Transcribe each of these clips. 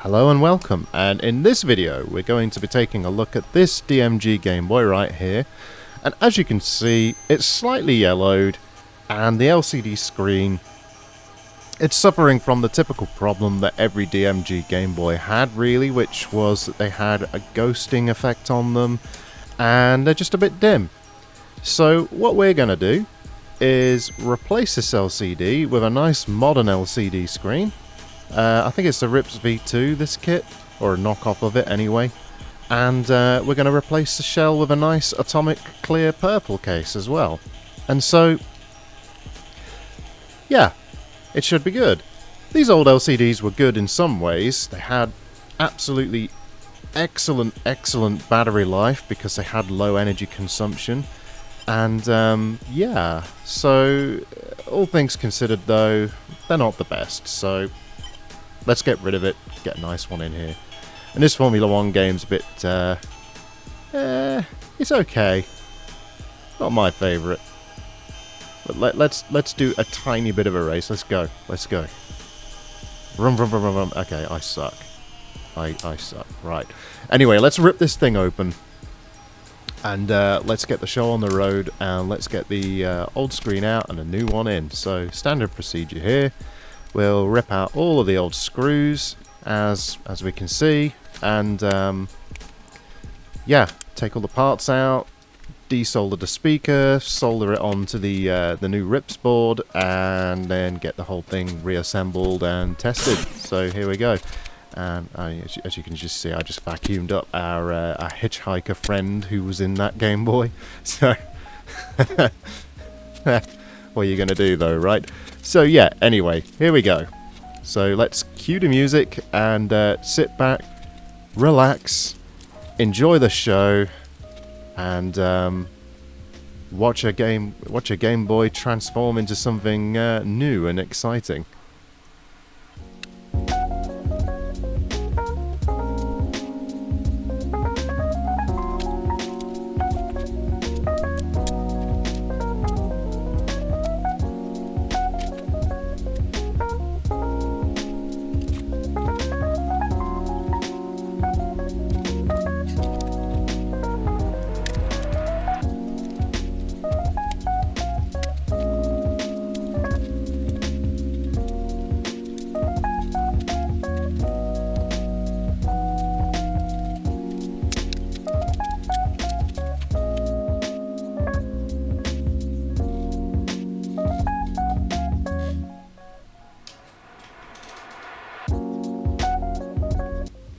Hello and welcome, and in this video we're going to be taking a look at this DMG Gameboy right here, and as you can see it's slightly yellowed and the LCD screen, it's suffering from the typical problem that every DMG Gameboy had really, which was that they had a ghosting effect on them and they're just a bit dim. So what we're going to do is replace this LCD with a nice modern LCD screen. I think it's the RIPS V2, this kit, or a knockoff of it anyway. And we're going to replace the shell with a nice atomic clear purple case as well. And so, yeah, it should be good. These old LCDs were good in some ways. They had absolutely excellent battery life because they had low energy consumption. And yeah, so all things considered though, they're not the best. So let's get rid of it, get a nice one in here. And this Formula 1 game's a bit, it's okay. Not my favourite. But let's do a tiny bit of a race. Let's go. Vroom, vroom, vroom, vroom, vroom. Okay, I suck. I suck. Right. Anyway, let's rip this thing open. And let's get the show on the road. And let's get the old screen out and a new one in. So, standard procedure here. We'll rip out all of the old screws, as we can see, and yeah, take all the parts out, desolder the speaker, solder it onto the new RIPS board, and then get the whole thing reassembled and tested. So here we go. And as you can just see, I just vacuumed up our hitchhiker friend who was in that Game Boy. So what are you going to do though, right? So yeah, anyway, here we go. So let's cue the music and sit back, relax, enjoy the show, and watch a Game Boy transform into something new and exciting.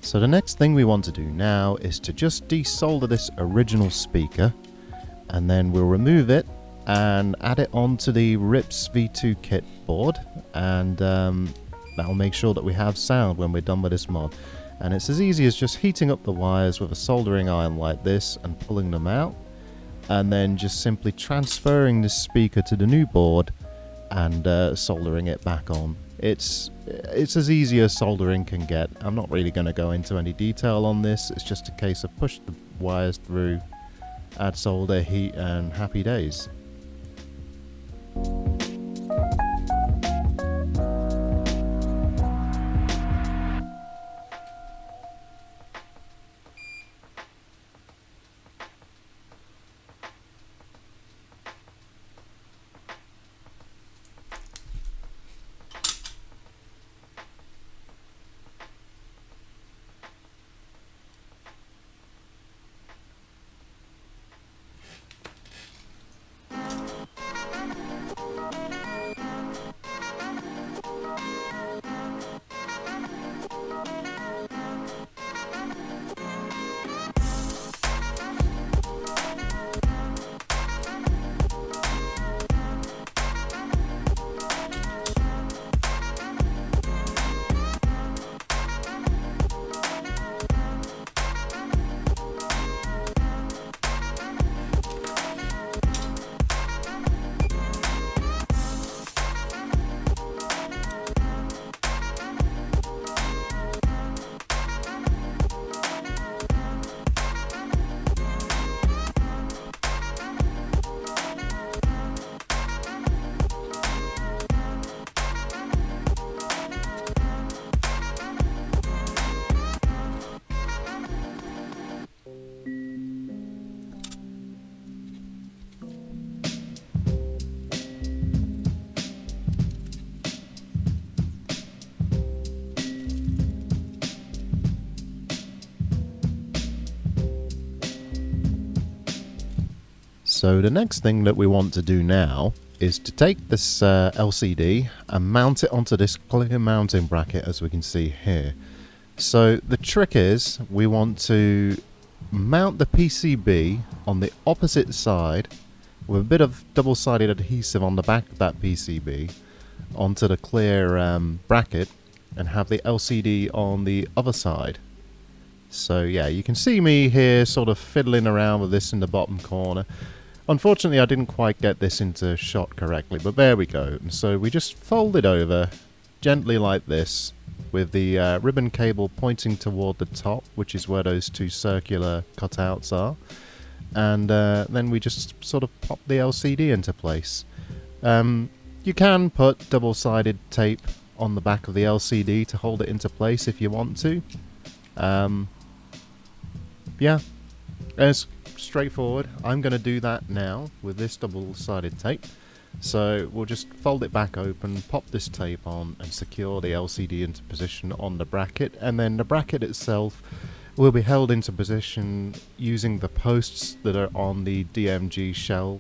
So the next thing we want to do now is to just desolder this original speaker, and then we'll remove it and add it onto the RIPS V2 kit board, and that'll make sure that we have sound when we're done with this mod. And it's as easy as just heating up the wires with a soldering iron like this and pulling them out, and then just simply transferring this speaker to the new board and soldering it back on. It's as easy as soldering can get. I'm not really going to go into any detail on this. It's just a case of push the wires through, add solder, heat, and happy days. So the next thing that we want to do now is to take this LCD and mount it onto this clear mounting bracket, as we can see here. So the trick is we want to mount the PCB on the opposite side with a bit of double-sided adhesive on the back of that PCB onto the clear bracket, and have the LCD on the other side. So yeah, you can see me here sort of fiddling around with this in the bottom corner. Unfortunately, I didn't quite get this into shot correctly, but there we go. And so we just fold it over gently like this, with the ribbon cable pointing toward the top, which is where those two circular cutouts are. And then we just sort of pop the LCD into place. You can put double-sided tape on the back of the LCD to hold it into place if you want to. Yeah, it's straightforward. I'm going to do that now with this double-sided tape. So we'll just fold it back open, pop this tape on, and secure the LCD into position on the bracket, and then the bracket itself will be held into position using the posts that are on the DMG shell,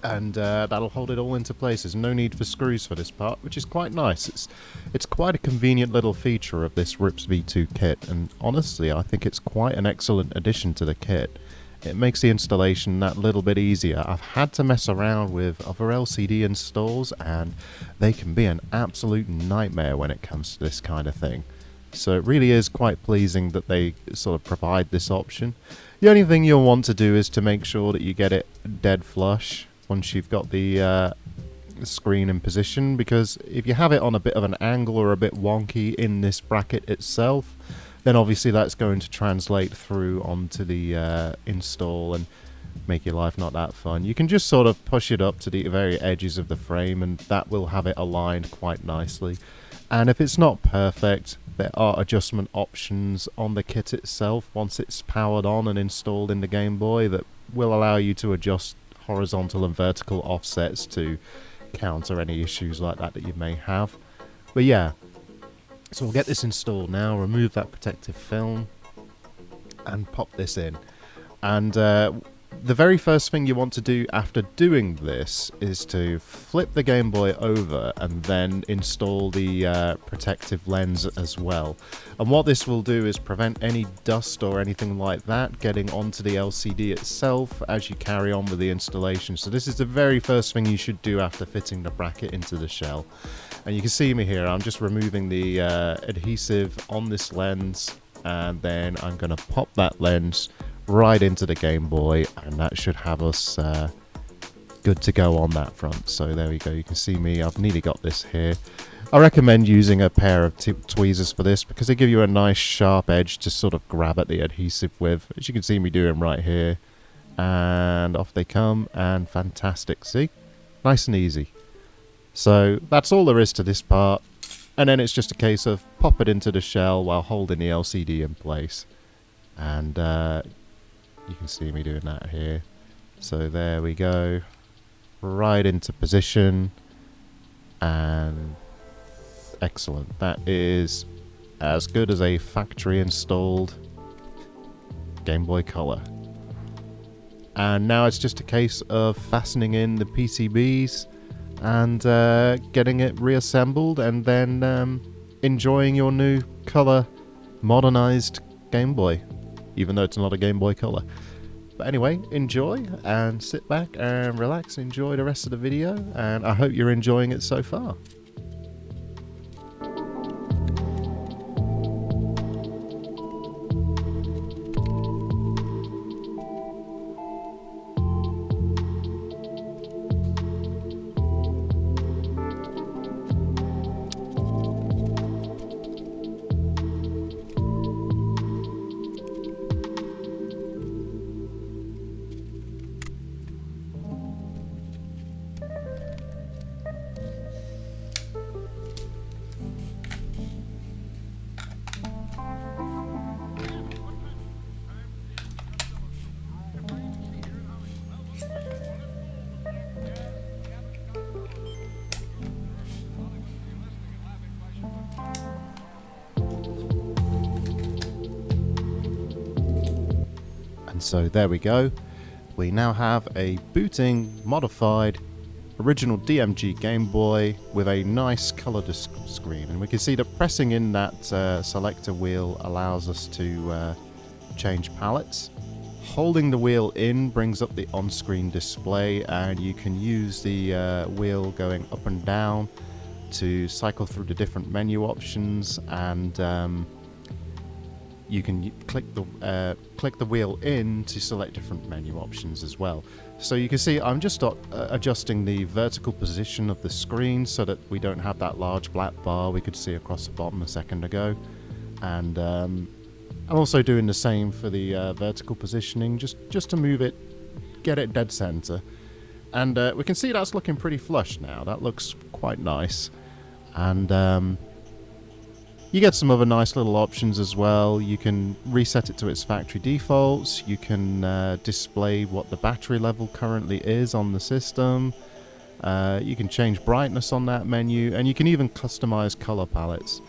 and that'll hold it all into place. There's no need for screws for this part, which is quite nice. It's quite a convenient little feature of this RIPS V2 kit, and honestly I think it's quite an excellent addition to the kit. It makes the installation that little bit easier. I've had to mess around with other LCD installs, and they can be an absolute nightmare when it comes to this kind of thing. So it really is quite pleasing that they sort of provide this option. The only thing you'll want to do is to make sure that you get it dead flush once you've got the screen in position, because if you have it on a bit of an angle or a bit wonky in this bracket itself, then obviously that's going to translate through onto the install and make your life not that fun. You can just sort of push it up to the very edges of the frame, and that will have it aligned quite nicely. And if it's not perfect, there are adjustment options on the kit itself once it's powered on and installed in the Game Boy that will allow you to adjust horizontal and vertical offsets to counter any issues like that you may have. But yeah, so we'll get this installed now, remove that protective film, and pop this in. And the very first thing you want to do after doing this is to flip the Game Boy over and then install the protective lens as well. And what this will do is prevent any dust or anything like that getting onto the LCD itself as you carry on with the installation. So this is the very first thing you should do after fitting the bracket into the shell. And you can see me here, I'm just removing the adhesive on this lens, and then I'm going to pop that lens right into the Game Boy, and that should have us good to go on that front. So there we go, you can see me, I've nearly got this here. I recommend using a pair of tweezers for this because they give you a nice sharp edge to sort of grab at the adhesive with, as you can see me doing right here. And off they come, and fantastic, see? Nice and easy. So that's all there is to this part, and then it's just a case of pop it into the shell while holding the LCD in place. And you can see me doing that here. So there we go, right into position, and excellent. That is as good as a factory installed Game Boy Color. And now it's just a case of fastening in the PCBs and getting it reassembled, and then enjoying your new color modernized Game Boy, even though it's not a Game Boy Color. But anyway, enjoy and sit back and relax, enjoy the rest of the video, and I hope you're enjoying it so far. So there we go. we now have a booting, modified, original DMG Game Boy with a nice colour screen, and we can see that pressing in that selector wheel allows us to change palettes. Holding the wheel in brings up the on-screen display, and you can use the wheel going up and down to cycle through the different menu options, and you can click the wheel in to select different menu options as well. So you can see I'm just adjusting the vertical position of the screen so that we don't have that large black bar we could see across the bottom a second ago, and I'm also doing the same for the vertical positioning, just to move it, get it dead center. And we can see that's looking pretty flush now. That looks quite nice. And you get some other nice little options as well. You can reset it to its factory defaults. You can display what the battery level currently is on the system. You can change brightness on that menu, and you can even customize color palettes.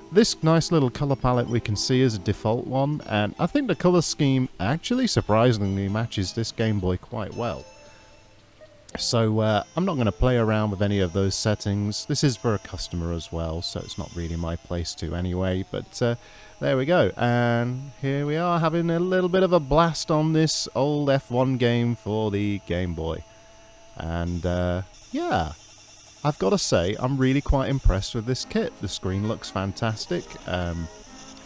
This nice little color palette we can see is a default one, and I think the color scheme actually surprisingly matches this Game Boy quite well. So I'm not going to play around with any of those settings. This is for a customer as well, so it's not really my place to anyway, but there we go. And here we are having a little bit of a blast on this old F1 game for the Game Boy. And yeah, I've got to say, I'm really quite impressed with this kit. The screen looks fantastic.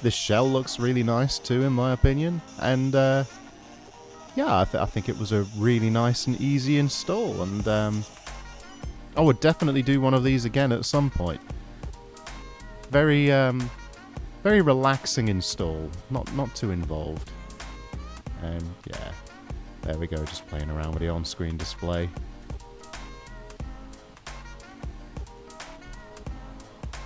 This shell looks really nice too, in my opinion. And yeah, I think it was a really nice and easy install. And I would definitely do one of these again at some point. Very relaxing install, not too involved. And yeah, there we go, just playing around with the on-screen display.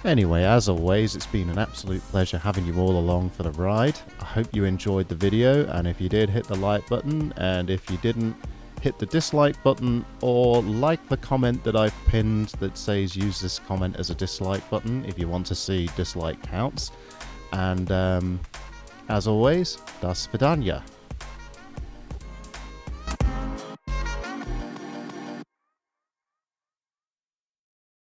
Anyway, as always, it's been an absolute pleasure having you all along for the ride. I hope you enjoyed the video, and if you did, hit the like button, and if you didn't, hit the dislike button, or like the comment that I've pinned that says use this comment as a dislike button if you want to see dislike counts. And as always, das Vidania.